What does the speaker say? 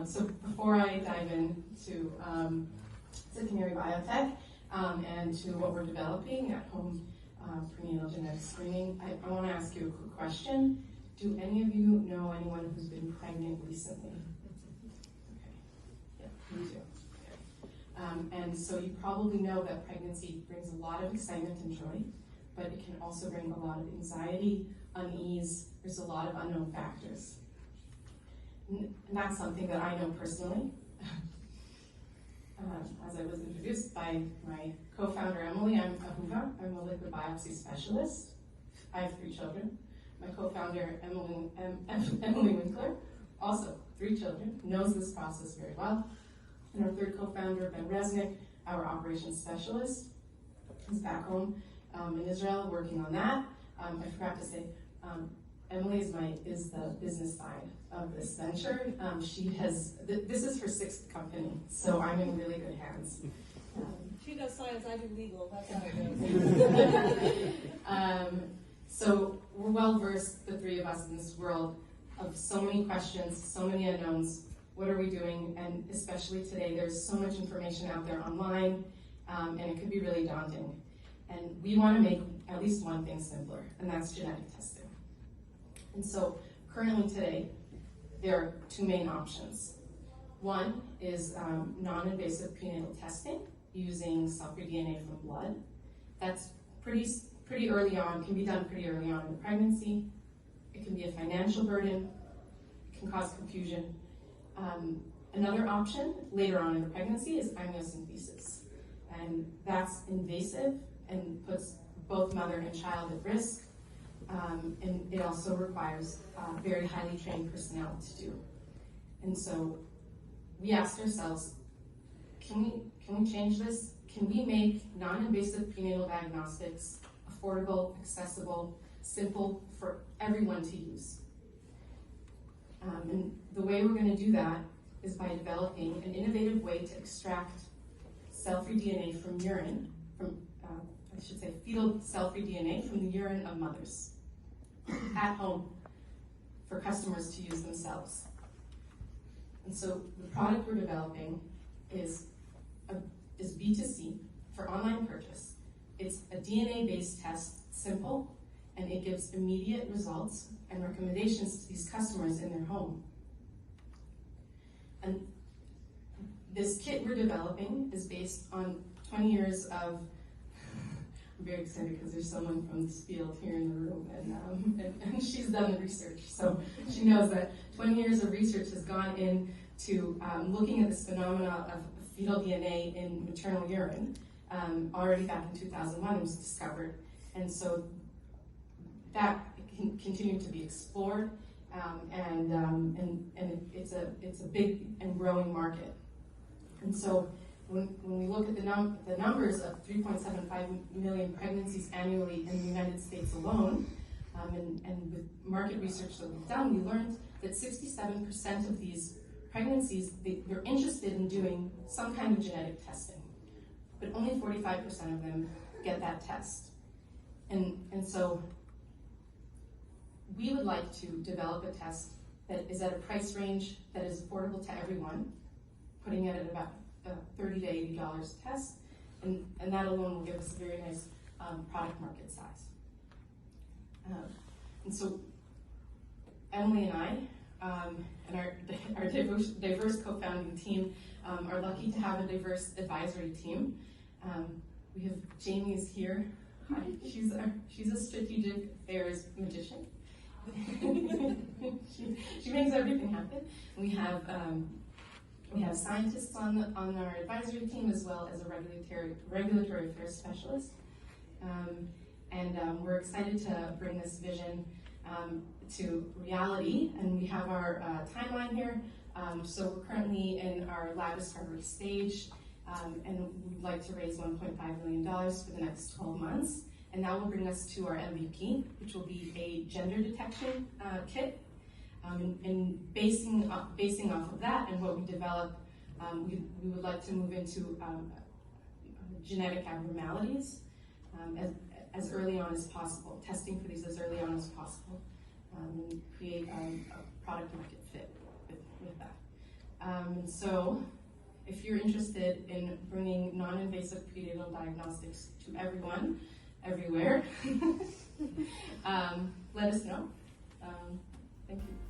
So before I dive into Canary Biotech and to what we're developing at home prenatal genetic screening, I want to ask you a quick question. Do any of you know anyone who's been pregnant recently? Okay. Yeah, me too. Okay. And so you probably know that pregnancy brings a lot of excitement and joy, but it can also bring a lot of anxiety, unease. There's a lot of unknown factors. And that's something that I know personally. As I was introduced by my co-founder, Emily, I'm Ahuva. I'm a liquid biopsy specialist. I have 3 children. My co-founder, Emily Winkler, also 3 children, knows this process very well. And our third co-founder, Ben Resnick, our operations specialist, is back home in Israel working on that. I forgot to say, Emily is the business side of this venture. This is her 6th company, so I'm in really good hands. She does science, I do legal. That's how it goes. So we're well versed, the 3 of us, in this world of so many questions, so many unknowns. What are we doing? And especially today, there's so much information out there online, and it could be really daunting. And we want to make at least one thing simpler, and that's genetic testing. And so currently today, there are 2 main options. One is non-invasive prenatal testing using cell-free DNA from blood. That's pretty early on, can be done pretty early on in the pregnancy. It can be a financial burden, it can cause confusion. Another option later on in the pregnancy is amniocentesis. And that's invasive and puts both mother and child at risk. And it also requires very highly trained personnel to do. And so we asked ourselves, can we change this? Can we make non-invasive prenatal diagnostics affordable, accessible, simple for everyone to use? And the way we're going to do that is by developing an innovative way to extract cell-free DNA from urine, fetal cell-free DNA from the urine of mothers at home for customers to use themselves. And so the product we're developing is B2C for online purchase. It's a DNA-based test, simple, and it gives immediate results and recommendations to these customers in their home. And this kit we're developing is based on 20 years of, I'm very excited because there's someone from this field here in the room, and she's done the research, so she knows that 20 years of research has gone into looking at this phenomena of fetal DNA in maternal urine. Already back in 2001 it was discovered, and so that can continue to be explored, and it's a big and growing market. And so when we look at the numbers of 3.75 million pregnancies annually in the United States alone, and with market research that we've done, we learned that 67% of these pregnancies, they're interested in doing some kind of genetic testing, but only 45% of them get that test. And so we would like to develop a test that is at a price range that is affordable to everyone, putting it at about $30 to $80 a test, and that alone will give us a very nice product market size. And so Emily and I, and our diverse co-founding team, are lucky to have a diverse advisory team. We have Jamie is here. Hi. She's a strategic affairs magician. she makes everything happen. We have scientists on our advisory team, as well as a regulatory affairs specialist. And we're excited to bring this vision to reality. And we have our timeline here. So we're currently in our lab discovery stage, and we'd like to raise $1.5 million for the next 12 months. And that will bring us to our MVP, which will be a gender detection kit. And basing off of that and what we develop, we would like to move into genetic abnormalities as early on as possible, testing for these as early on as possible, and create a product market fit with that. So if you're interested in bringing non-invasive prenatal diagnostics to everyone, everywhere, let us know. Thank you.